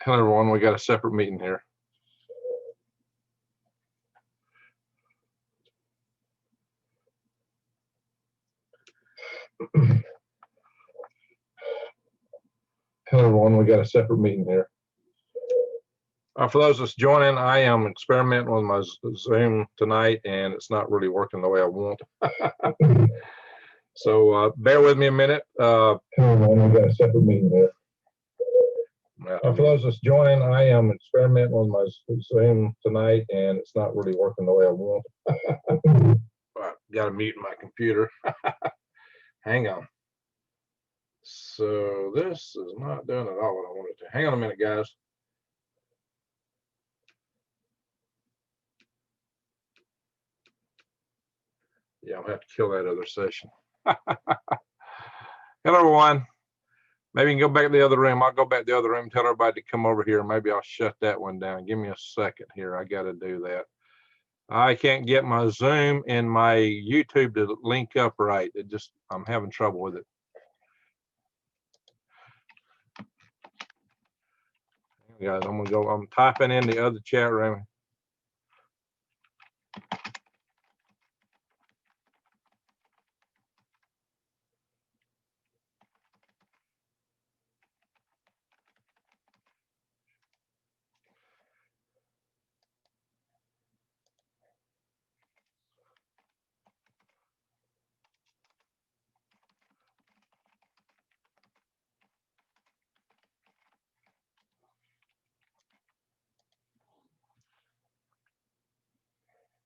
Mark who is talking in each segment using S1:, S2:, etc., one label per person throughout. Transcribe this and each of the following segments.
S1: Hello, everyone. We got a separate meeting here. Hello, everyone. We got a separate meeting here. For those that's joining, I am experimenting with my Zoom tonight, and it's not really working the way I want. So bear with me a minute. Hello, everyone. We got a separate meeting here. For those that's joining, I am experimenting with my Zoom tonight, and it's not really working the way I want. Got to mute my computer. Hang on. So this is not doing at all what I wanted to. Hang on a minute, guys. Yeah, I'll have to kill that other session. Hello, everyone. Maybe you can go back to the other room. I'll go back to the other room, tell everybody to come over here. Maybe I'll shut that one down. Give me a second here. I got to do that. I can't get my Zoom and my YouTube to link up right. I'm having trouble with it. Guys, I'm typing in the other chat room.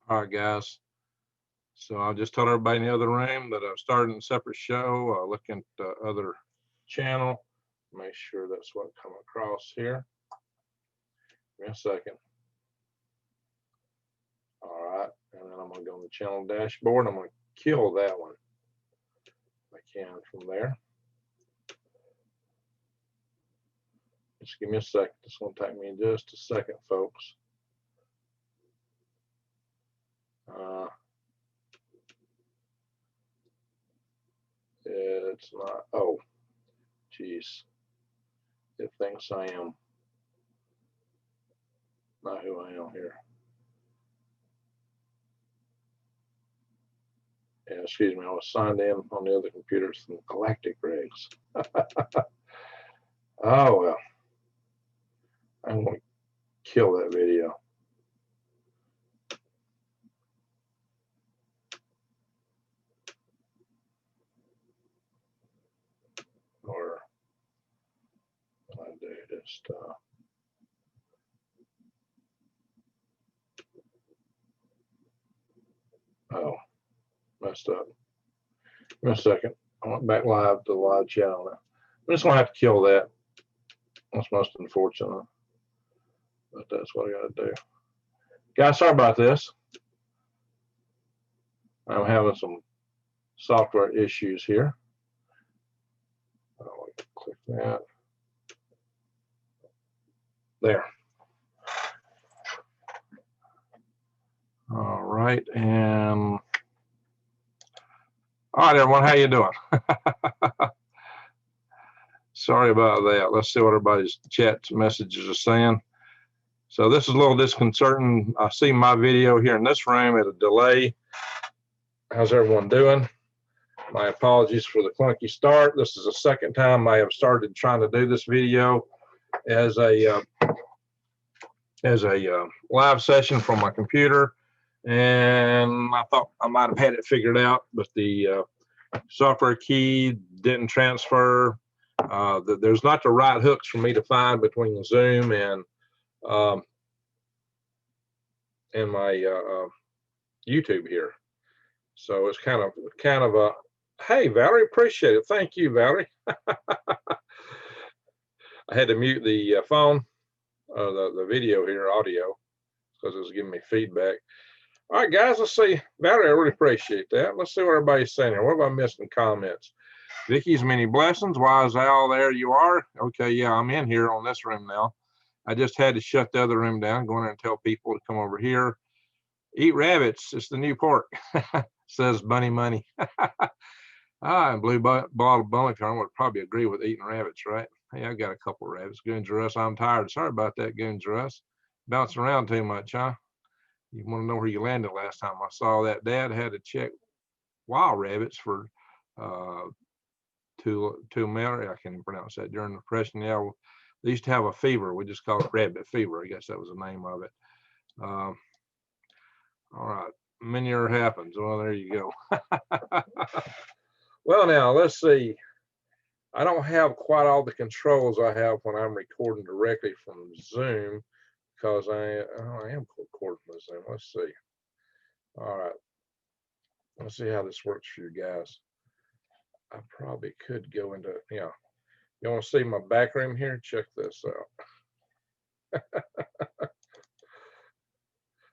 S1: All right, guys. So I'll just tell everybody in the other room that I've started a separate show. Looking at the other channel. Make sure that's what come across here. Give me a second. All right, and then I'm going to go on the channel dashboard. I'm going to kill that one if I can from there. Just give me a second. It's going to take me just a second, folks. It's not. Oh, geez. It thinks I am not who I am here. Yeah, excuse me. I was signed in on the other computers from Galactic Regs. Oh well. I'm going to kill that video. Or I do just oh, messed up. Give me a second. I went back live to the live channel now. I'm just gonna have to kill that. That's most unfortunate, but that's what I gotta do. Guys, sorry about this. I'm having some software issues here. I'll click that. There. All right, and all right, everyone, how you doing? Sorry about that. Let's see what everybody's chat messages are saying. So this is a little disconcerting. I see my video here in this room at a delay. How's everyone doing? My apologies for the clunky start. This is the second time I have started trying to do this video as a live session from my computer, and I thought I might have had it figured out, but the software key didn't transfer. There's not the right hooks for me to find between the Zoom and my YouTube here. So it's kind of a, hey, Valerie, appreciate it. Thank you, Valerie. I had to mute the phone, the video here, audio, because it was giving me feedback. All right, guys, let's see. Valerie, I really appreciate that. Let's see what everybody's saying here. What have I missed in comments? Vicky's many blessings. Wise Al, there you are. Okay, yeah, I'm in here on this room now. I just had to shut the other room down, go in there and tell people to come over here. Eat rabbits. It's the new pork. Says Bunny Money. And Blue Bottle Bullington would probably agree with eating rabbits, right? Hey, I've got a couple rabbits. Goons R Us, I'm tired. Sorry about that, Goons R Us. Bouncing around too much, huh? You want to know where you landed last time I saw that? Dad had to check wild rabbits for uh, two male. I can't even pronounce that. During the Depression, yeah, they used to have a fever. We just called it rabbit fever. I guess that was the name of it. All right, manure happens. Well, there you go. Well, now let's see. I don't have quite all the controls I have when I'm recording directly from Zoom, because I am recording from Zoom. Let's see. All right. Let's see how this works for you guys. I probably could go into, yeah. You want to see my back room here? Check this out.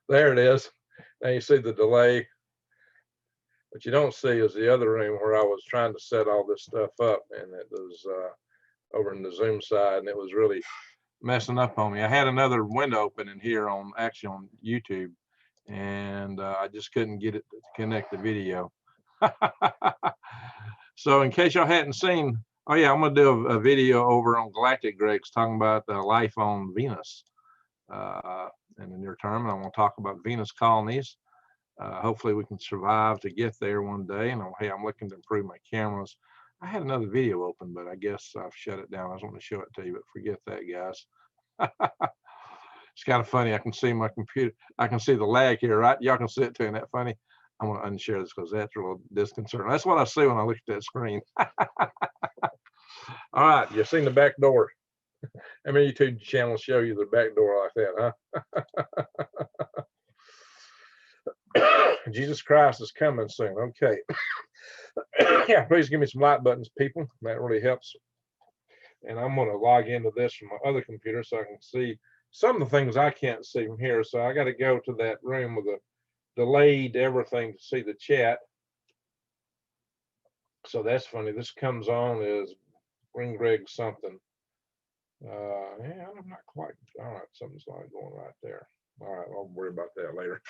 S1: There it is. Now you see the delay. What you don't see is the other room where I was trying to set all this stuff up, and it was over in the Zoom side, and it was really messing up on me. I had another window open in here actually on YouTube, and I just couldn't get it to connect the video. So in case y'all hadn't seen, oh yeah, I'm gonna do a video over on Galactic Greg's talking about life on Venus in the near term. And I want to talk about Venus colonies. Hopefully we can survive to get there one day. And hey, I'm looking to improve my cameras. I had another video open, but I guess I've shut it down. I was wanting to show it to you, but forget that, guys. It's kind of funny. I can see my computer. I can see the lag here, right? Y'all can see it too. Isn't that funny? I'm going to unshare this because that's a little disconcerting. That's what I see when I look at that screen. All right, you've seen the back door. How many YouTube channels show you the back door like that, huh? Jesus Christ is coming soon. Okay. Yeah, please give me some like buttons, people. That really helps. And I'm going to log into this from my other computer so I can see some of the things I can't see from here. So I got to go to that room with the delayed everything to see the chat. So that's funny. This comes on as Ring Greg something. Yeah, I'm not quite. All right, something's not going right there. All right, I'll worry about that later.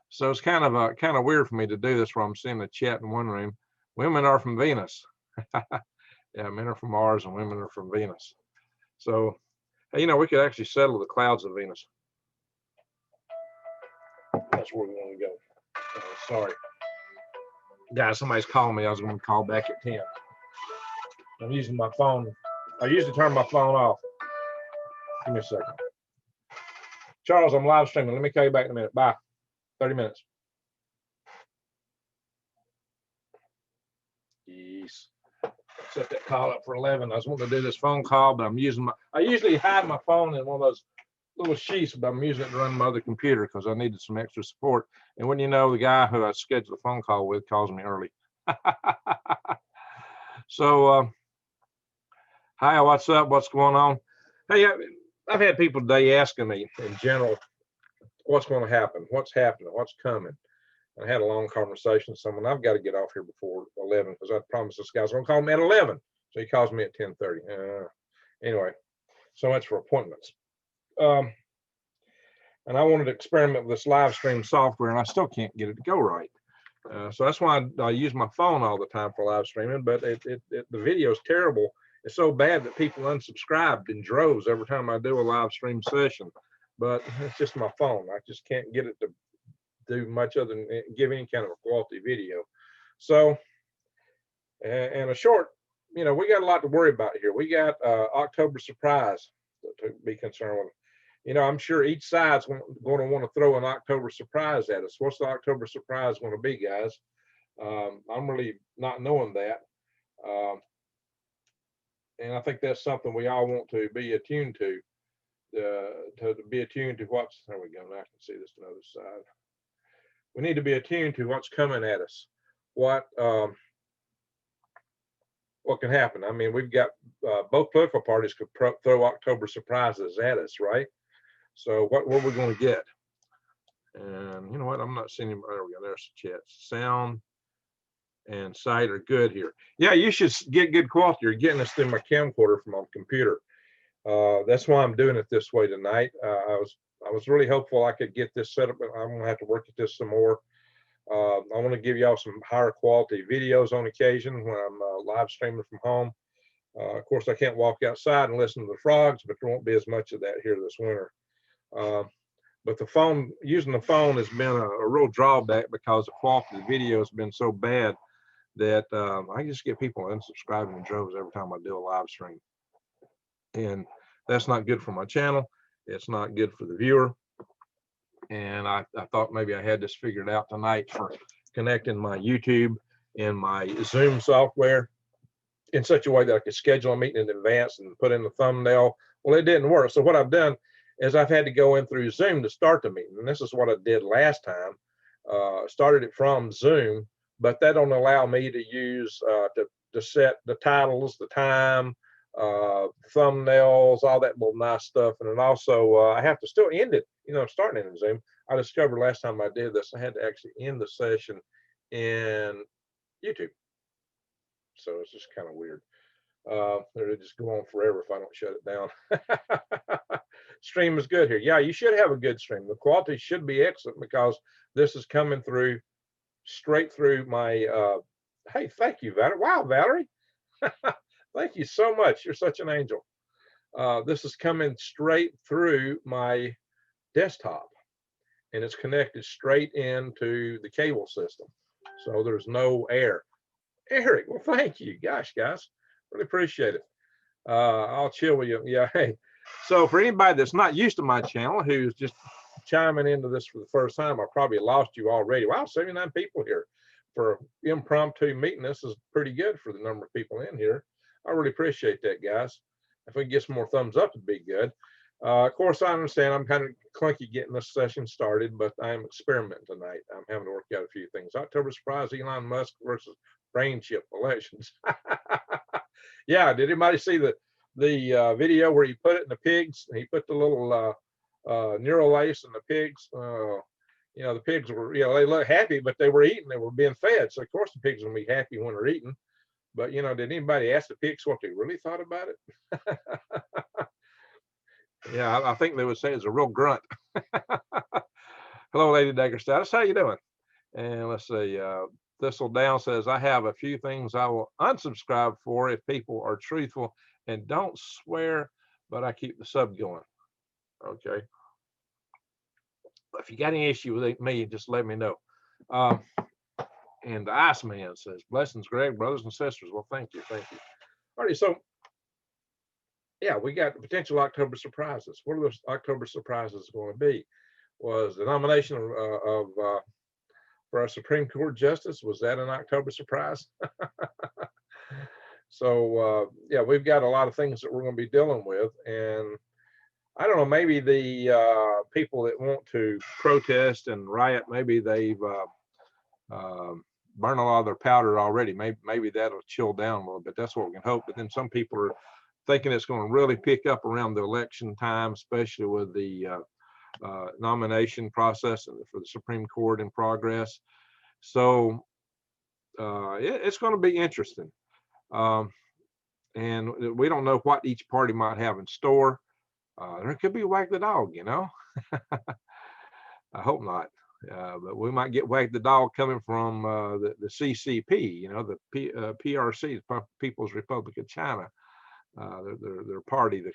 S1: So it's kind of weird for me to do this where I'm seeing the chat in one room. Women are from Venus. Yeah, men are from Mars and women are from Venus. So, hey, we could actually settle the clouds of Venus. That's where we want to go. Sorry. Guys, somebody's calling me. I was going to call back at 10. I'm using my phone. I usually turn my phone off. Give me a second. Charles, I'm live streaming. Let me call you back in a minute. Bye. 30 minutes. Yes. Set that call up for 11. I was wanting to do this phone call, but I usually hide my phone in one of those little sheets, but I'm using it to run my other computer because I needed some extra support. And when you know, the guy who I scheduled a phone call with calls me early. So, hi, what's up? What's going on? Hey, I've had people today asking me in general, what's going to happen? What's happening? What's coming? I had a long conversation with someone. I've got to get off here before 11 because I promised this guy's going to call me at 11. So he calls me at 10:30. Anyway, so much for appointments. And I wanted to experiment with this live stream software, and I still can't get it to go right. So that's why I use my phone all the time for live streaming, but the video is terrible. It's so bad that people unsubscribed in droves every time I do a live stream session. But it's just my phone. I just can't get it to do much other than give any kind of a quality video. So, and a short, we got a lot to worry about here. We got October surprise to be concerned with. I'm sure each side's going to want to throw an October surprise at us. What's the October surprise going to be, guys? I'm really not knowing that. And I think that's something we all want to be attuned to be attuned to what's, there we go, now I can see this on the other side. We need to be attuned to what's coming at us, what can happen. I mean, we've got both political parties could throw October surprises at us, right? So what are we going to get? And you know what? I'm not seeing him. There we go. There's the chat. Sound and sight are good here. Yeah, you should get good quality. You're getting this through my camcorder from my computer. That's why I'm doing it this way tonight. I was really hopeful I could get this set up, but I'm gonna have to work at this some more. I want to give y'all some higher quality videos on occasion when I'm live streaming from home. Of course, I can't walk outside and listen to the frogs, but there won't be as much of that here this winter. But the phone, using the phone has been a real drawback because the quality of the video has been so bad that I just get people unsubscribing in droves every time I do a live stream. And that's not good for my channel. It's not good for the viewer. And I thought maybe I had this figured out tonight for connecting my YouTube and my Zoom software in such a way that I could schedule a meeting in advance and put in the thumbnail. Well, it didn't work. So what I've done is I've had to go in through Zoom to start the meeting. And this is what I did last time. Started it from Zoom, but that don't allow me to use to set the titles, the time, thumbnails, all that little nice stuff. And then also I have to still end it, starting in Zoom. I discovered last time I did this, I had to actually end the session in YouTube. So it's just kind of weird. It'll just go on forever if I don't shut it down. Stream is good here. Yeah, you should have a good stream. The quality should be excellent because this is coming through straight through my hey, thank you, Valerie. Wow, Valerie. Thank you so much. You're such an angel. This is coming straight through my desktop, and it's connected straight into the cable system. So there's no air. Eric, well, thank you. Gosh, guys, really appreciate it. I'll chill with you. Yeah, hey. So for anybody that's not used to my channel, who's just chiming into this for the first time, I probably lost you already. Wow, 79 people here for impromptu meeting. This is pretty good for the number of people in here. I really appreciate that, guys. If we can get some more thumbs up, it'd be good. Of course, I understand I'm kind of clunky getting this session started, but I'm experimenting tonight. I'm having to work out a few things. October surprise, Elon Musk versus brain chip elections. Yeah, did anybody see the video where he put it in the pigs? He put the little neural lace in the pigs. The pigs were, they look happy, but they were eating. They were being fed. So of course the pigs will be happy when they're eating. But did anybody ask the pigs what they really thought about it? Yeah, I think they would say it's a real grunt. Hello, Lady Dagger Status. How you doing? And let's see. Thistle Down says, I have a few things I will unsubscribe for if people are truthful and don't swear, but I keep the sub going. Okay. If you got any issue with me, just let me know. And the Iceman says, blessings, Greg, brothers and sisters. Well, thank you. Thank you. All right. So, yeah, we got potential October surprises. What are those October surprises going to be? Was the nomination for our Supreme Court justice, was that an October surprise? So, yeah, we've got a lot of things that we're going to be dealing with. And I don't know, maybe the people that want to protest and riot, maybe they've burned a lot of their powder already. Maybe that'll chill down a little bit. That's what we can hope. But then some people are thinking it's going to really pick up around the election time, especially with the nomination process for the Supreme Court in progress. So it's going to be interesting. And we don't know what each party might have in store. There could be Wag the Dog, I hope not. But we might get Wag the Dog coming from the CCP, the PRC, People's Republic of China, their party, the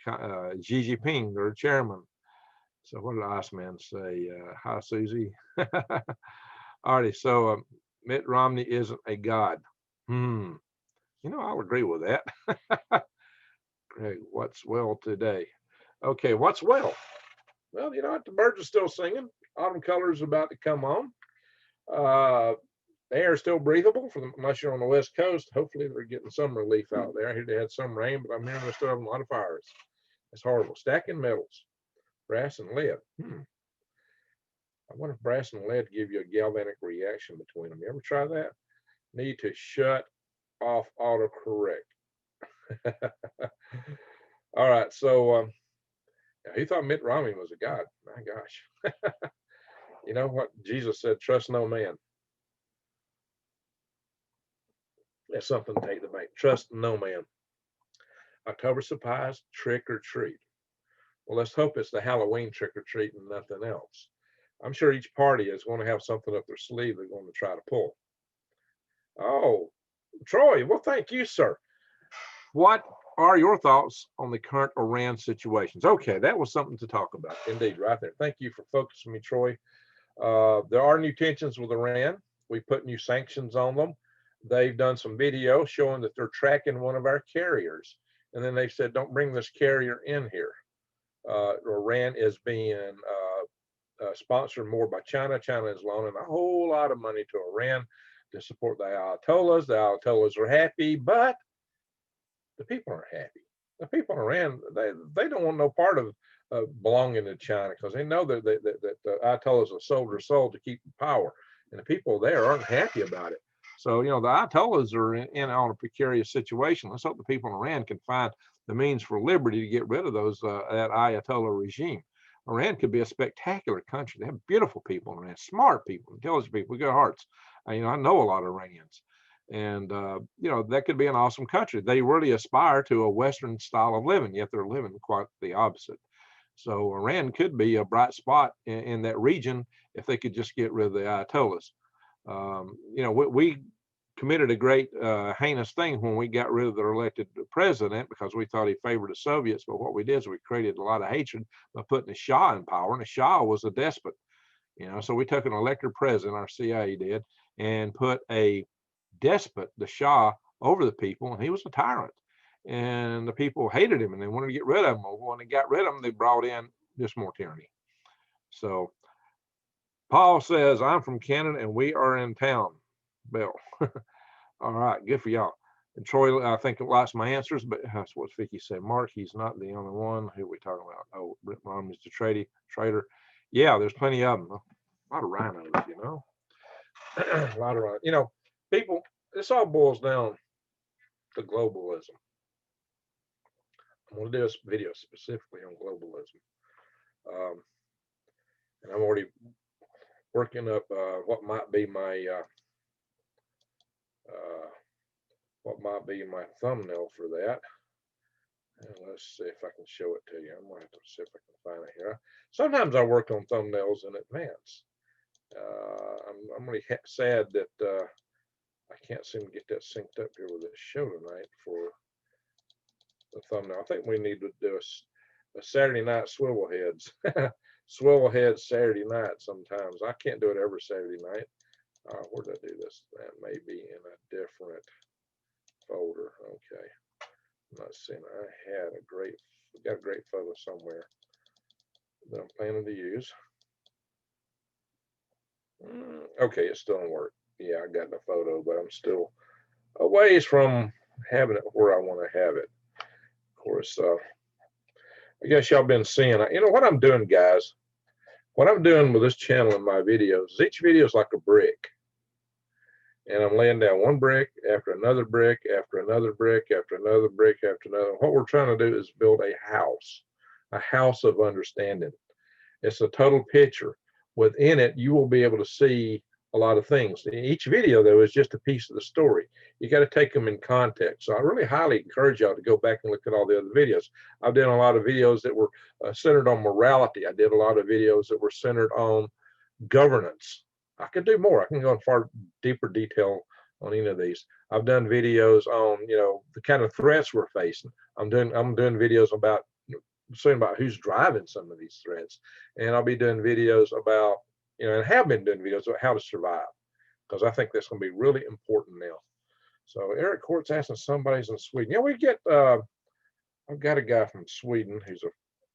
S1: Xi Jinping, their chairman. So what did Iceman say? Hi, Susie. Alrighty, so Mitt Romney isn't a god. I'll agree with that. Greg, what's well today? Okay, what's well? Well, the birds are still singing. Autumn colors about to come on. The air is still breathable unless you're on the West Coast. Hopefully they're getting some relief out there. I hear they had some rain, but I'm hearing they're still having a lot of fires. It's horrible. Stacking metals, brass and lead. I wonder if brass and lead give you a galvanic reaction between them. You ever try that? Need to shut off autocorrect. All right, so he thought Mitt Romney was a god. My gosh. You know what Jesus said, trust no man. That's something to take the bank. Trust no man. October surprise, trick or treat. Well, let's hope it's the Halloween trick or treat and nothing else. I'm sure each party is going to have something up their sleeve they're going to try to pull. Oh, Troy, well, thank you, sir. What are your thoughts on the current Iran situations? Okay, that was something to talk about. Indeed, right there. Thank you for focusing me, Troy. There are new tensions with Iran. We put new sanctions on them. They've done some video showing that they're tracking one of our carriers. And then they said, don't bring this carrier in here. Iran is being sponsored more by China. China is loaning a whole lot of money to Iran to support the Ayatollahs. The Ayatollahs are happy, but the people aren't happy. The people in Iran, they don't want no part of belonging to China because they know that the Ayatollahs have sold their soul to keep power, and the people there aren't happy about it. So, you know, the Ayatollahs are in on a precarious situation. Let's hope the people in Iran can find the means for liberty to get rid of that Ayatollah regime. Iran could be a spectacular country. They have beautiful people in Iran, smart people, intelligent people, good hearts. You know, I know a lot of Iranians. And, you know, that could be an awesome country. They really aspire to a Western style of living, yet they're living quite the opposite. So Iran could be a bright spot in that region if they could just get rid of the Ayatollahs. You know, we committed a great heinous thing when we got rid of their elected president because we thought he favored the Soviets. But what we did is we created a lot of hatred by putting the Shah in power, and the Shah was a despot. You know, so we took an elected president, our CIA did, and put a despot, the Shah, over the people, and he was a tyrant. And the people hated him and they wanted to get rid of him. Well, when they got rid of him, they brought in just more tyranny. So Paul says, I'm from Canada and we are in town. Bill. All right, good for y'all. And Troy, I think, likes my answers, but that's what Vicky said. Mark, he's not the only one. Who are we talking about? Oh, Britt Rom is the trader. Yeah, there's plenty of them. A lot of rhinos, you know. A lot of rhinos. You know, people, this all boils down to globalism. I'm going to do a video specifically on globalism. And I'm already working up what might be my thumbnail for that. And let's see if I can show it to you. I'm going to have to see if I can find it here. Sometimes I work on thumbnails in advance. I'm really sad that I can't seem to get that synced up here with this show tonight for the thumbnail. I think we need to do a Saturday night swivel heads. Swivel heads Saturday night sometimes. I can't do it every Saturday night. Where did I do this? That may be in a different folder. Okay. I'm not seeing. I had got a great photo somewhere that I'm planning to use. Okay, it still don't work. Yeah, I got the photo, but I'm still a ways from having it where I want to have it. Of course, I guess y'all been seeing, you know what I'm doing, guys? What I'm doing with this channel and my videos, each video is like a brick. And I'm laying down one brick after another brick, after another brick, after another brick, after another. What we're trying to do is build a house of understanding. It's a total picture. Within it, you will be able to see a lot of things. Each video, though, is just a piece of the story. You got to take them in context. So I really highly encourage y'all to go back and look at all the other videos. I've done a lot of videos that were centered on morality. I did a lot of videos that were centered on governance. I could do more. I can go in far deeper detail on any of these. I've done videos on, you know, the kind of threats we're facing. I'm doing videos about soon about who's driving some of these threats, and I'll be doing videos about, you know, and have been doing videos about how to survive, because I think that's going to be really important now. So Eric Court's asking somebody's in Sweden. Yeah, we get. I've got a guy from Sweden who's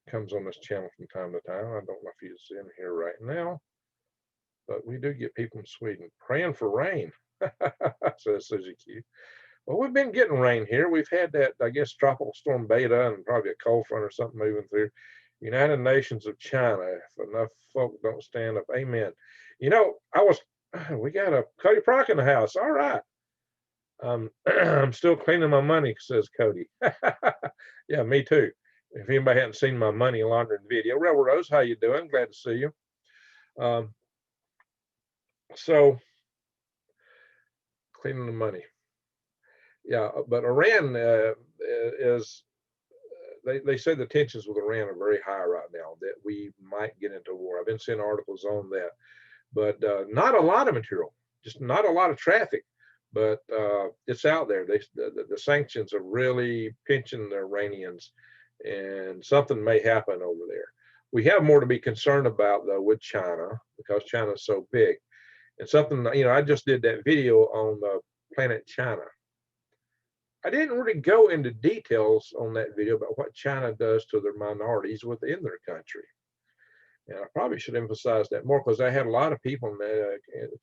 S1: comes on this channel from time to time. I don't know if he's in here right now, but we do get people from Sweden praying for rain. Says Susie Q. Well, we've been getting rain here. We've had that, I guess, tropical storm Beta and probably a cold front or something moving through. United Nations of China. If enough folk don't stand up, amen. You know, we got a Cody Prock in the house. All right. I'm still cleaning my money, says Cody. Yeah, me too. If anybody hadn't seen my money laundering video, Rebel Rose, how you doing? Glad to see you. So cleaning the money. Yeah, but Iran is, they say the tensions with Iran are very high right now, that we might get into war. I've been seeing articles on that, but not a lot of material, just not a lot of traffic. but it's out there. The sanctions are really pinching the Iranians, and something may happen over there. We have more to be concerned about though with China, because China is so big. And something, I just did that video on Planet China. I didn't really go into details on that video about what China does to their minorities within their country. And I probably should emphasize that more, because I had a lot of people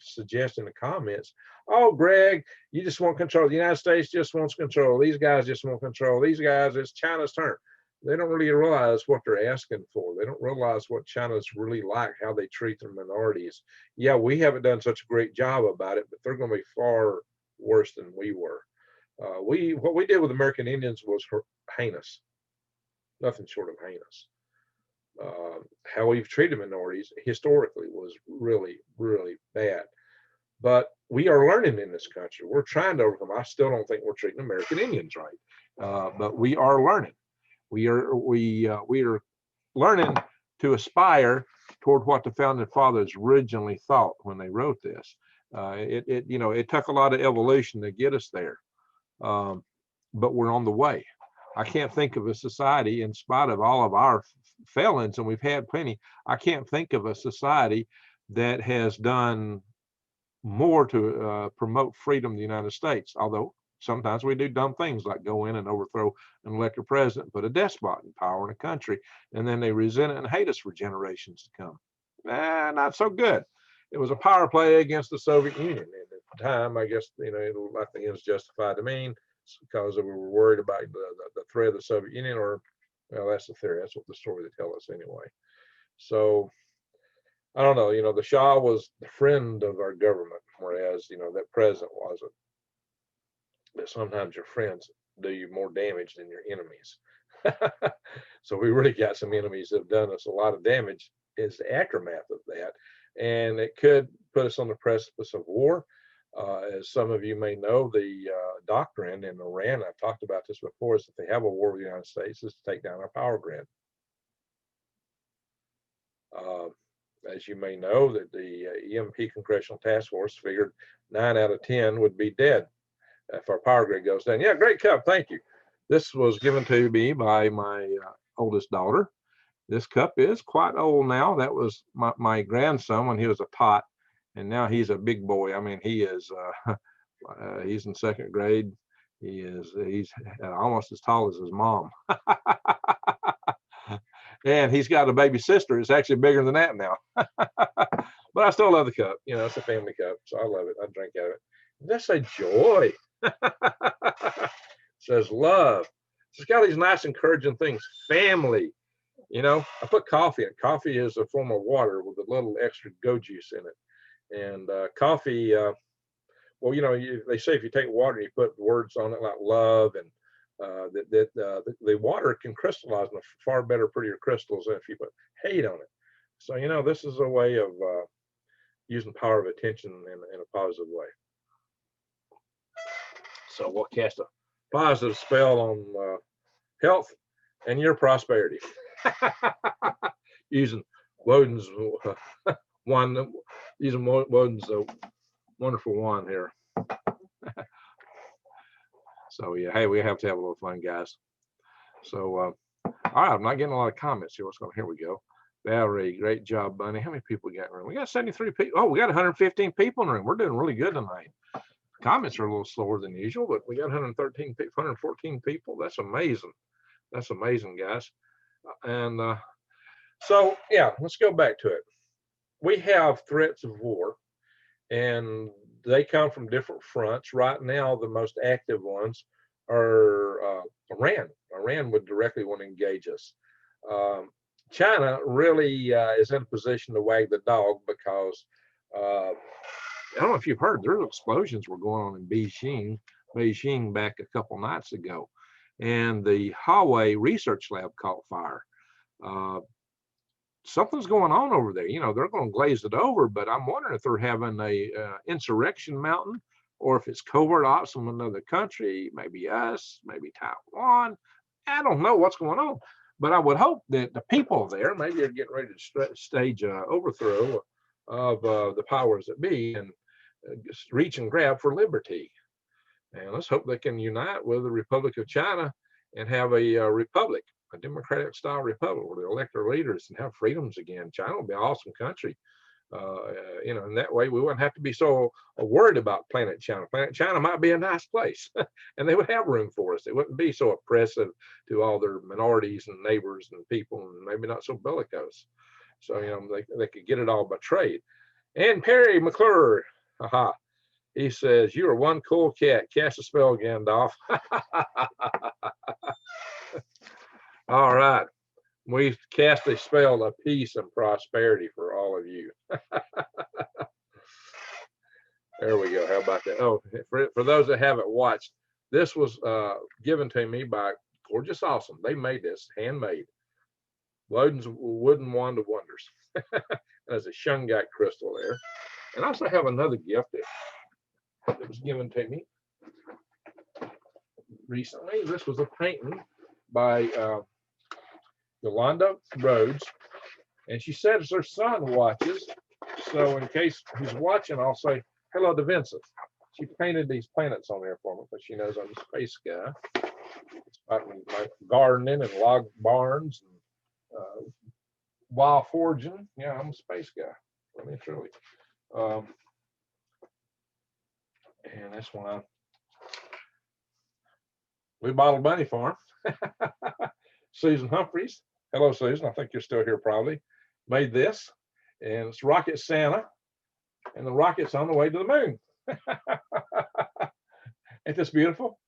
S1: suggest in the comments, oh, Greg, you just want control. The United States just wants control. These guys just want control. These guys, it's China's turn. They don't really realize what they're asking for. They don't realize what China's really like, how they treat their minorities. Yeah, we haven't done such a great job about it, but they're going to be far worse than we were. What we did with American Indians was heinous, nothing short of heinous. How we've treated minorities historically was really, really bad. But we are learning in this country. We're trying to overcome. I still don't think we're treating American Indians right, but we are learning. We are learning to aspire toward what the founding fathers originally thought when they wrote this. It took a lot of evolution to get us there, but we're on the way. I can't think of a society, in spite of all of our failings, and we've had plenty, I can't think of a society that has done more to promote freedom in the United States, although sometimes we do dumb things like go in and overthrow an elected president, put a despot in power in a country, and then they resent it and hate us for generations to come. Not so good. It was a power play against the Soviet Union. And at the time, I guess, I think it was justified to mean because we were worried about the threat of the Soviet Union, or, well, that's the theory. That's what the story they tell us anyway. So I don't know, the Shah was the friend of our government, whereas, that president wasn't. But sometimes your friends do you more damage than your enemies. So we really got some enemies that have done us a lot of damage as the aftermath of that. And it could put us on the precipice of war. As some of you may know, the doctrine in Iran, I've talked about this before, is if they have a war with the United States, is to take down our power grid. As you may know, that the EMP Congressional Task Force figured 9 out of 10 would be dead if our power grid goes down. Yeah, great cup, thank you. This was given to me by my oldest daughter. This cup is quite old now. That was my grandson when he was a tot, and now he's a big boy. I mean, he is he's in 2nd grade. He's almost as tall as his mom. And he's got a baby sister. It's actually bigger than that now. But I still love the cup. It's a family cup, so I love it. I drink out of it. That's a joy. It says love. It's got these nice encouraging things. Family. I put coffee in it. Coffee is a form of water with a little extra go juice in it. And coffee, well, they say if you take water and you put words on it like love, and the water can crystallize into far better, prettier crystals than if you put hate on it. So, this is a way of using power of attention in a positive way. So we'll cast a positive spell on health and your prosperity. Using Woden's wand, using Woden's wonderful wand here. So yeah, hey, we have to have a little fun, guys. So all right, I'm not getting a lot of comments here. Here we go. Valerie, great job, Bunny. How many people we got in the room? We got 73 people. Oh, we got 115 people in the room. We're doing really good tonight. Comments are a little slower than usual, but we got 114 people. That's amazing. That's amazing, guys. And so, yeah, let's go back to it. We have threats of war, and they come from different fronts. Right now, the most active ones are Iran. Iran would directly want to engage us. China really is in a position to wag the dog, because I don't know if you've heard, there's explosions were going on in Beijing back a couple nights ago, and the Huawei research lab caught fire. Something's going on over there. They're going to glaze it over, but I'm wondering if they're having a insurrection mountain, or if it's covert ops from another country, maybe us, maybe Taiwan. I don't know what's going on, but I would hope that the people there maybe are getting ready to stage an overthrow of the powers that be and reach and grab for liberty. And let's hope they can unite with the Republic of China and have a republic, a democratic style republic where they elect their leaders and have freedoms again. China will be an awesome country. In that way, we wouldn't have to be so worried about Planet China. Planet China might be a nice place, and they would have room for us. It wouldn't be so oppressive to all their minorities and neighbors and people, and maybe not so bellicose. So, they could get it all by trade. And Perry McClure, haha, he says, "You are one cool cat. Cast a spell, Gandalf." All right. We cast a spell of peace and prosperity for all of you. There we go. How about that? Oh, for those that haven't watched, this was given to me by Gorgeous Awesome. They made this, handmade. Woden's Wooden Wand of Wonders. There's a shungite crystal there. And I also have another gift that was given to me recently. This was a painting by Yolanda Rhodes. And she says her son watches. So in case he's watching, I'll say hello to Vincent. She painted these planets on there for me because she knows I'm a space guy. It's about my gardening and log barns and wild foraging. Yeah, I'm a space guy, really and truly. And that's why we bottled Bunny Farm. Susan Humphreys. Hello, Susan. I think you're still here probably. Made this. And it's Rocket Santa. And the rocket's on the way to the moon. Ain't this beautiful?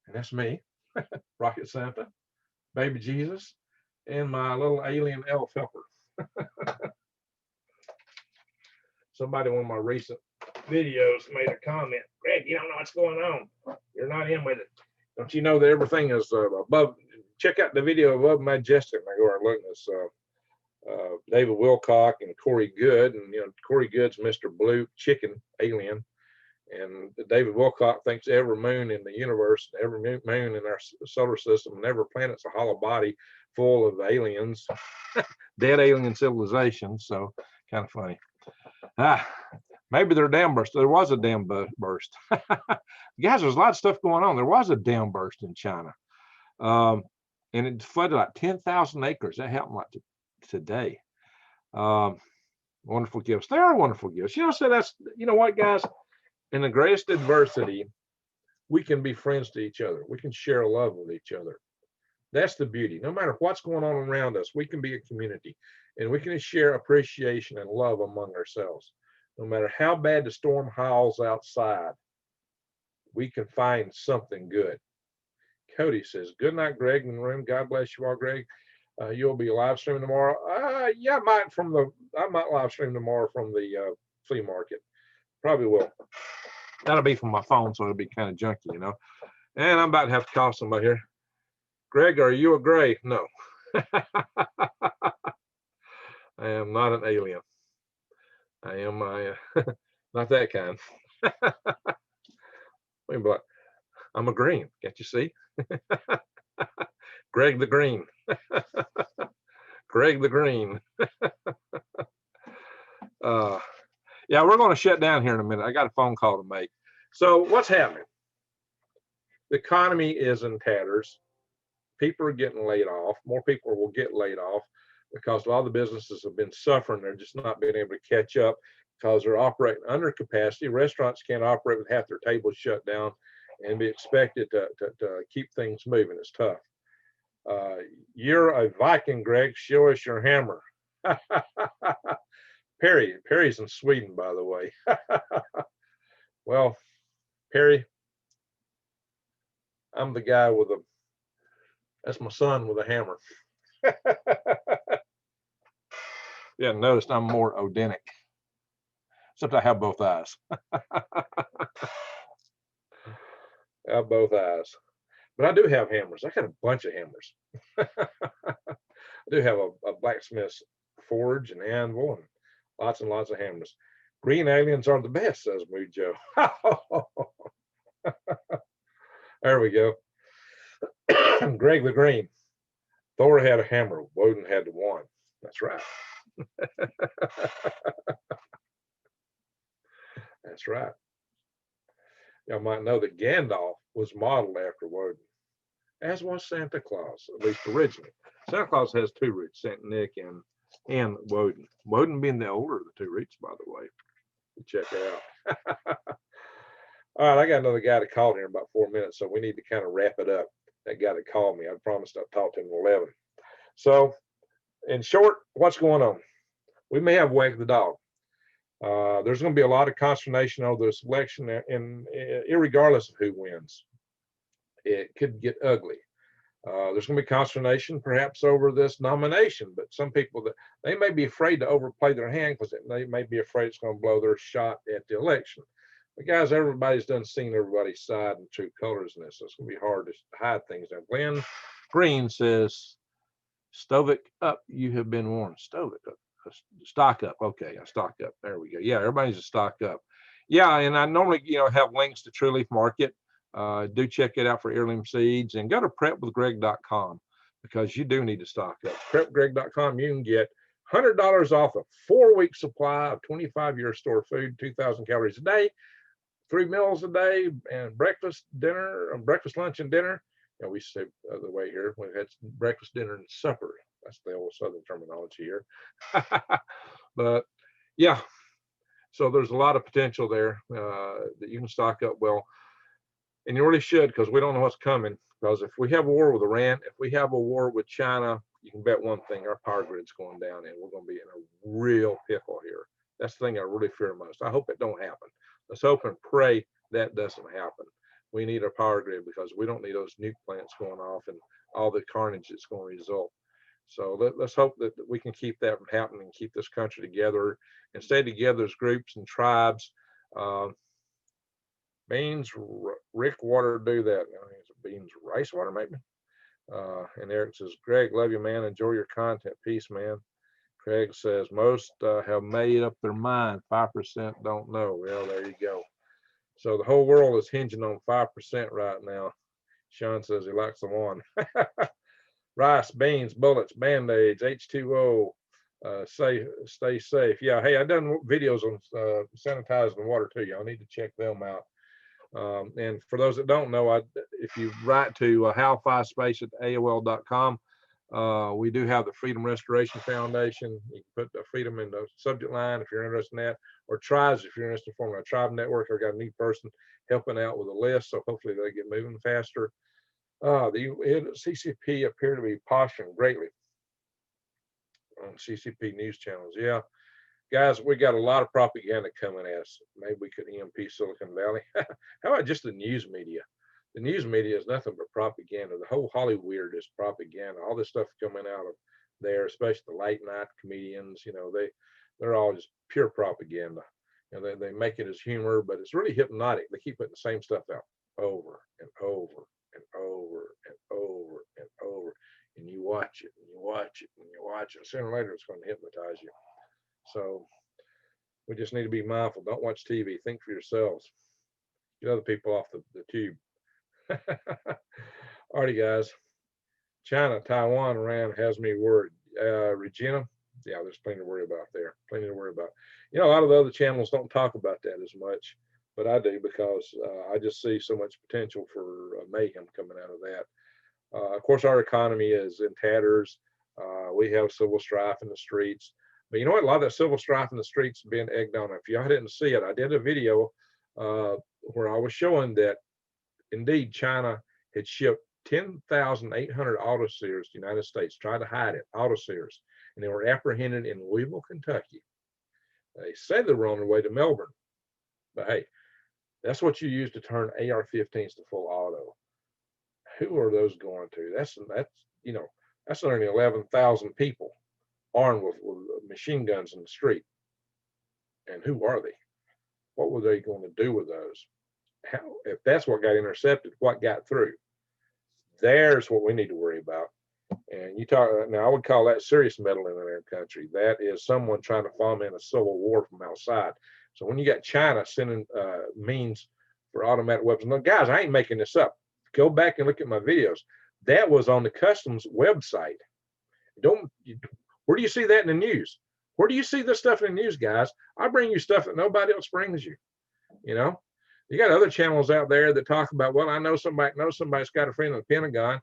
S1: And that's me, Rocket Santa, baby Jesus, and my little alien elf helper. Somebody on one of my recent videos made a comment, "Greg, you don't know what's going on. You're not in with it. Don't you know that everything is above?" Check out the video Above Majestic. I go and look at this. David Wilcock and Corey Good, and Corey Good's Mr. Blue Chicken Alien, and David Wilcock thinks every moon in the universe, every moon in our solar system, and every planet's a hollow body full of aliens, dead alien civilizations. So kind of funny. Maybe they're dam burst. There was a dam burst. Guys, there's a lot of stuff going on. There was a dam burst in China, and it flooded like 10,000 acres. That happened like today. Wonderful gifts. They are wonderful gifts. So that's, what, guys, in the greatest adversity, we can be friends to each other. We can share love with each other. That's the beauty. No matter what's going on around us, we can be a community, and we can share appreciation and love among ourselves. No matter how bad the storm howls outside, we can find something good. Cody says, "Good night, Greg, in the room. God bless you all, Greg. You'll be live streaming tomorrow." Yeah, I might live stream tomorrow from the flea market. Probably will. That'll be from my phone, so it'll be kind of junky, And I'm about to have to call somebody here. "Greg, are you a gray?" No. I am not an alien. I am not that kind. But I'm a green. Can't you see? Greg the Green. Greg the Green. Yeah, we're going to shut down here in a minute. I got a phone call to make. So what's happening? The economy is in tatters. People are getting laid off. More people will get laid off because a lot of the businesses have been suffering. They're just not being able to catch up because they're operating under capacity. Restaurants can't operate with half their tables shut down and be expected to keep things moving. It's tough. You're a Viking, Greg. Show us your hammer. Perry's in Sweden, by the way. Well, Perry, I'm the guy that's my son with a hammer. Yeah, notice I'm more Odinic, except I have both eyes. I have both eyes. But I do have hammers. I got a bunch of hammers. I do have a blacksmith's forge and anvil and lots of hammers. Green aliens are the best, says Mood Joe. There we go. Greg the Green. Thor had a hammer. Woden had the wand. That's right. That's right. Y'all might know that Gandalf was modeled after Woden, as was Santa Claus, at least originally. Santa Claus has two roots, Saint Nick and Woden. Woden being the older of the two roots, by the way. Check it out. All right, I got another guy that called here in about 4 minutes, so we need to kind of wrap it up. That guy that called me, I promised I'd talk to him at 11. So, in short, what's going on? We may have wagged the dog. There's going to be a lot of consternation over this election, and irregardless of who wins, it could get ugly. There's going to be consternation perhaps over this nomination, but some people that they may be afraid to overplay their hand because they may be afraid it's going to blow their shot at the election. But guys, everybody's done seen everybody's side and true colors in this, so it's going to be hard to hide things. Now, Glenn Green says, "Stovic up, you have been warned." Stovic up, stock up. Okay, I stock up. There we go. Yeah, everybody's a stock up. Yeah, and I normally have links to True Leaf Market. Do check it out for heirloom seeds, and go to prepwithgreg.com because you do need to stock up. Prepgreg.com, you can get $100 off a 4-week supply of 25-year store food, 2,000 calories a day, 3 meals a day, and breakfast, lunch, and dinner. We say the way here, we had breakfast, dinner, and supper. That's the old Southern terminology here. But yeah, so there's a lot of potential there that you can stock up well. And you really should, because we don't know what's coming. Because if we have a war with Iran, if we have a war with China, you can bet one thing, our power grid's going down and we're going to be in a real pickle here. That's the thing I really fear most. I hope it don't happen. Let's hope and pray that doesn't happen. We need our power grid because we don't need those nuke plants going off and all the carnage that's going to result. So let's hope that we can keep that from happening and keep this country together and stay together as groups and tribes. Beans, Rick Water, do that. I think it's beans, rice water, maybe. And Eric says, "Greg, love you, man. Enjoy your content. Peace, man." Craig says, "Most have made up their mind. 5% don't know." Well, there you go. So the whole world is hinging on 5% right now. Sean says he likes the one. Rice, beans, bullets, band-aids, H2O. Stay safe. Yeah, hey, I've done videos on sanitizing water too. Y'all need to check them out. And for those that don't know, if you write to howfispace@aol.com, we do have the Freedom Restoration Foundation. You can put the freedom in the subject line if you're interested in that, or tribes if you're interested in forming a tribe network. I've got a new person helping out with a list, so hopefully they get moving faster. The CCP appear to be posturing greatly on CCP news channels. Yeah. Guys, we got a lot of propaganda coming at us. Maybe we could EMP Silicon Valley. How about just the news media? The news media is nothing but propaganda. The whole Hollywood is propaganda. All this stuff coming out of there, especially the late night comedians, they're all just pure propaganda. They make it as humor, but it's really hypnotic. They keep putting the same stuff out over and over and over and over and over. And you watch it and you watch it and you watch it. Sooner or later, it's going to hypnotize you. So we just need to be mindful. Don't watch TV. Think for yourselves. Get other people off the tube. Alrighty, guys. China, Taiwan, Iran has me worried. Regina, yeah, there's plenty to worry about there. Plenty to worry about. A lot of the other channels don't talk about that as much, but I do because I just see so much potential for mayhem coming out of that. Of course, our economy is in tatters. We have civil strife in the streets. But you know what? A lot of that civil strife in the streets being egged on. If y'all didn't see it, I did a video where I was showing that indeed China had shipped 10,800 auto sears to the United States, tried to hide it, auto sears, and they were apprehended in Louisville, Kentucky. They said they were on their way to Melbourne, but hey, that's what you use to turn AR-15s to full auto. Who are those going to? That's only 11,000 people armed with machine guns in the street. And who are they? What were they going to do with those? How, if that's what got intercepted, what got through? There's what we need to worry about. And you talk now, I would call that serious meddling in our country. That is someone trying to foment a civil war from outside. So when you got China sending means for automatic weapons, now guys, I ain't making this up. Go back and look at my videos. That was on the customs website. Where do you see that in the news? Where do you see this stuff in the news, guys? I bring you stuff that nobody else brings you. You got other channels out there that talk about, well, I know somebody's got a friend in the Pentagon,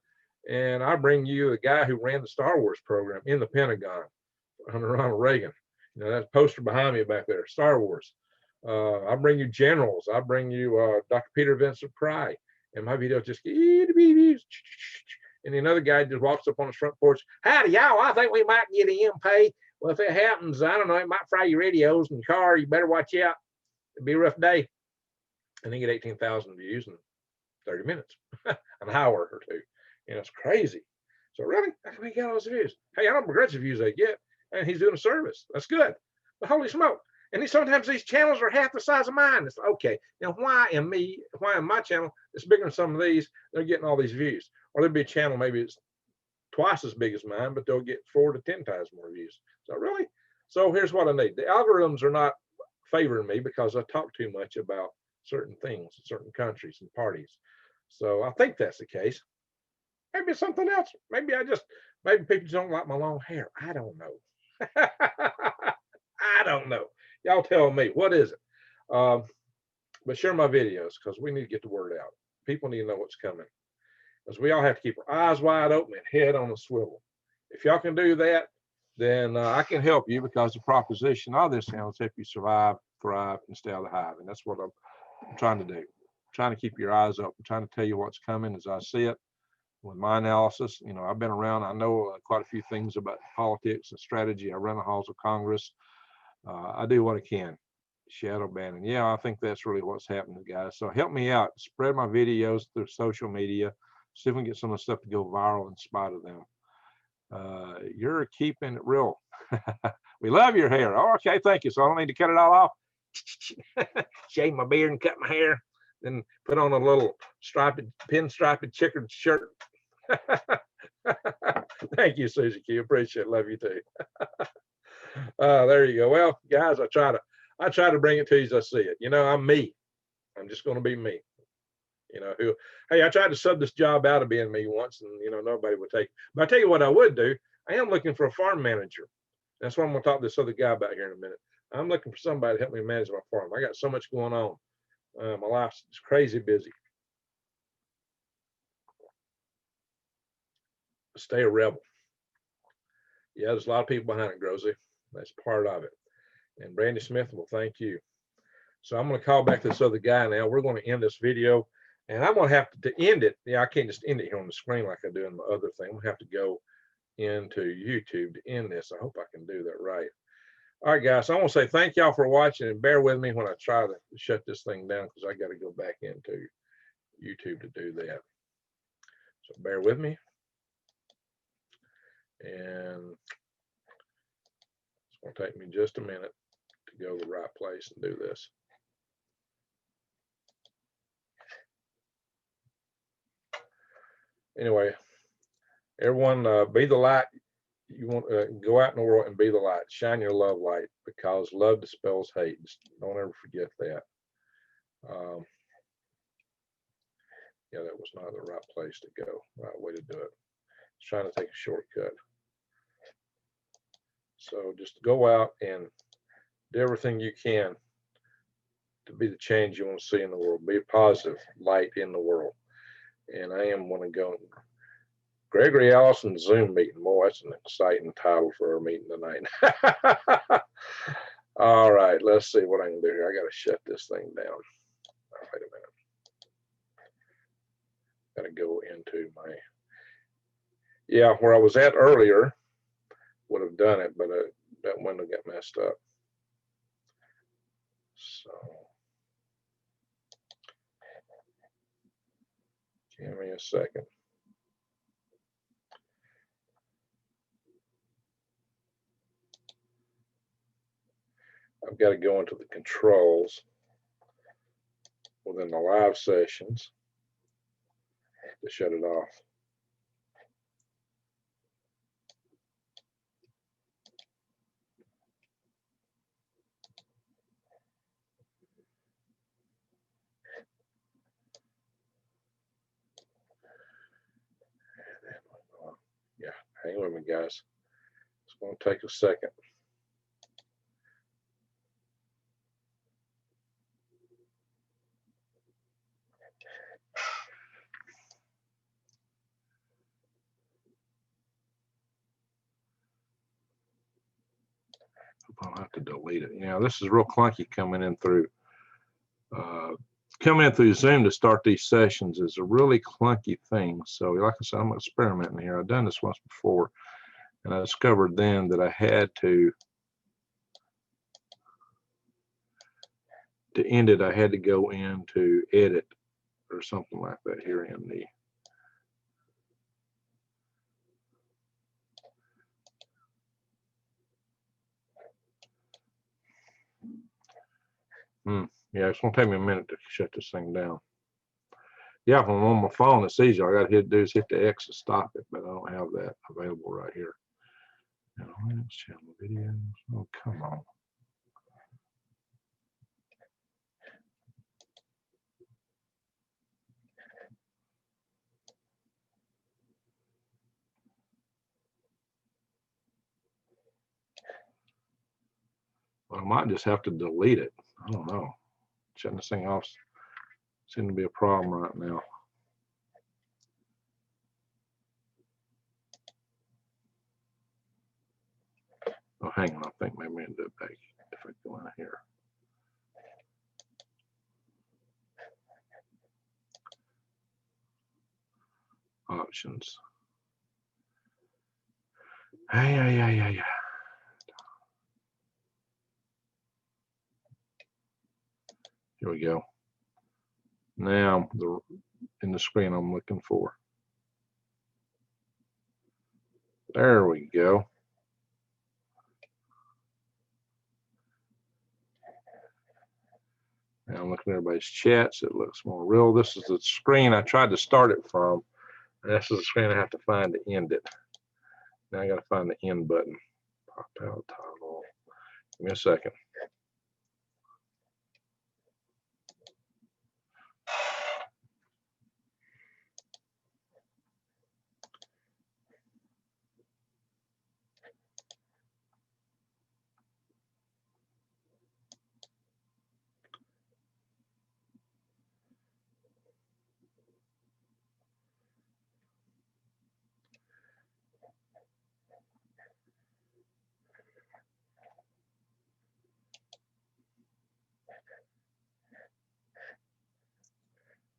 S1: and I bring you the guy who ran the Star Wars program in the Pentagon under Ronald Reagan. You know, that poster behind me back there, Star Wars. I bring you generals. I bring you Dr. Peter Vincent Pry, and my videos just get, and another guy just walks up on his front porch. Howdy, y'all. I think we might get an pay. Well, if it happens, I don't know, it might fry your radios in your car. You better watch out. It'll be a rough day. And then get 18,000 views in 30 minutes, an hour or two. You know, it's crazy. So really, how can we get all those views? Hey, I don't begrudge the views they get, and he's doing a service. That's good. But holy smoke. And sometimes these channels are half the size of mine. It's okay. Now, why am my channel that's bigger than some of these, they're getting all these views? Or there'll be a channel, maybe it's twice as big as mine, but they'll get 4 to 10 times more views. So really? So here's what I need. The algorithms are not favoring me because I talk too much about certain things, certain countries and parties. So I think that's the case. Maybe it's something else. Maybe people don't like my long hair. I don't know. I don't know. Y'all tell me, what is it? But share my videos because we need to get the word out. People need to know what's coming. Because we all have to keep our eyes wide open and head on a swivel. If y'all can do that, then I can help you, because the proposition of this channel is help you survive, thrive, and stay out of the hive. And that's what I'm trying to do. I'm trying to keep your eyes up. I'm trying to tell you what's coming as I see it with my analysis. You know, I've been around. I know quite a few things about politics and strategy. I run the halls of Congress. I do what I can. Shadow banning. Yeah, I think that's really what's happening, guys. So help me out. Spread my videos through social media. See if we can get some of the stuff to go viral in spite of them. You're keeping it real. We love your hair. Oh, okay, thank you. So I don't need to cut it all off. Shave my beard and cut my hair, then put on a little pinstriped checkered shirt. Thank you, Susie Q. Appreciate it. Love you too. There you go. Well, guys, I try to bring it to you as I see it. You know, I'm me. I'm just going to be me. You know, hey, I tried to sub this job out of being me once, and you know, nobody would take it. But I tell you what I would do. I am looking for a farm manager. That's what I'm going to talk to this other guy about here in a minute. I'm looking for somebody to help me manage my farm. I got so much going on. My life's crazy busy. Stay a rebel. Yeah, there's a lot of people behind it, Grozy. That's part of it. And Brandy Smith, well, thank you. So I'm going to call back this other guy now. We're going to end this video, and I'm going to have to end it. Yeah, I can't just end it here on the screen like I do in my other thing. I'm going to have to go into YouTube to end this. I hope I can do that right. All right, guys. So I want to say thank y'all for watching, and bear with me when I try to shut this thing down, because I got to go back into YouTube to do that. So bear with me. And it's going to take me just a minute to go to the right place and do this. Anyway, everyone, be the light. You want to go out in the world and be the light. Shine your love light, because love dispels hate. Just don't ever forget that. Yeah, that was not the right place to go. Right way to do it. Just trying to take a shortcut. So just go out and do everything you can to be the change you want to see in the world. Be a positive light in the world. And I am going to go. Gregory Allison Zoom meeting. Boy, that's an exciting title for our meeting tonight. All right, let's see what I can do here. I got to shut this thing down. Oh, wait a minute. Got to go into my. Yeah, where I was at earlier would have done it, but that window got messed up. So give me a second. I've got to go into the controls within the live sessions to shut it off. Yeah, hang with me, guys. It's going to take a second. I'll have to delete it. Yeah, this is real clunky coming in through Zoom to start these sessions is a really clunky thing. So like I said, I'm experimenting here. I've done this once before, and I discovered then that I had to end it. I had to go into edit or something like that here in the yeah, it's gonna take me a minute to shut this thing down. Yeah, if I'm on my phone, it's easy. All I got to do is hit the X to stop it, but I don't have that available right here. Now, let's channel videos. Oh, come on. Well, I might just have to delete it. I don't know. Shutting this thing off seems to be a problem right now. Oh, hang on. I think maybe I can do it back if I go in here. Options. Yeah. Here we go. Now, in the screen I'm looking for. There we go. Now I'm looking at everybody's chats. It looks more real. This is the screen I tried to start it from. And this is the screen I have to find to end it. Now I got to find the end button. Pop out toggle. Give me a second.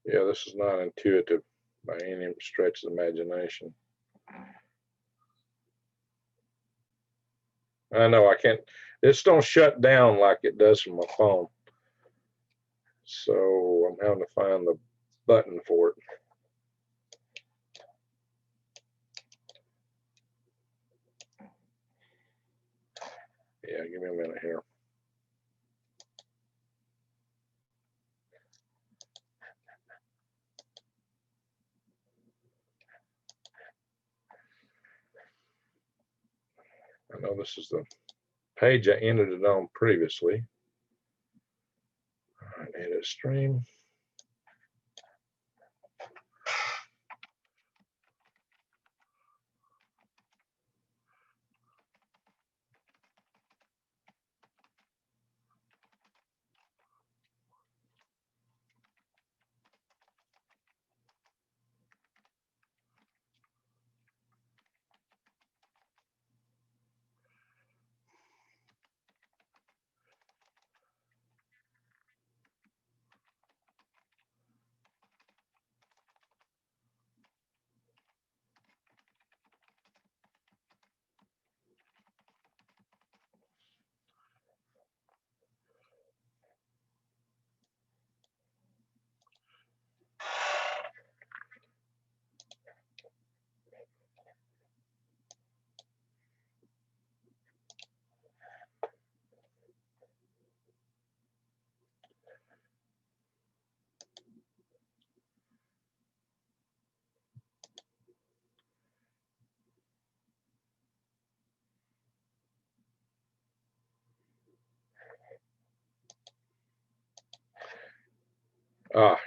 S1: Yeah, this is not intuitive by any stretch of the imagination. I know I can't, this don't shut down like it does from my phone. So I'm having to find the button for it. Yeah, give me a minute here. I know this is the page I entered it on previously. All right, edit stream.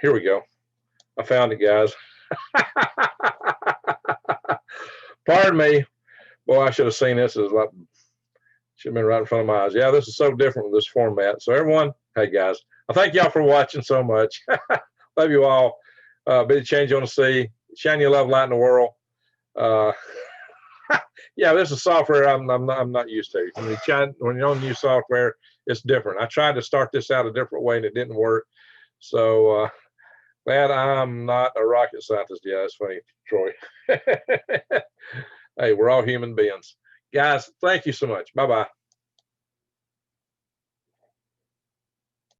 S1: Here we go. I found it, guys. Pardon me. Boy, I should have seen this. As like, should have been right in front of my eyes. Yeah, this is so different with this format. So everyone, hey guys, I thank y'all for watching so much. Love you all. Be the change you want to see. Shine your love light in the world. Yeah, this is software I'm not used to. When you're on new software, it's different. I tried to start this out a different way and it didn't work. So glad I'm not a rocket scientist. Yeah, that's funny, Troy. Hey, we're all human beings. Guys, thank you so much. Bye bye.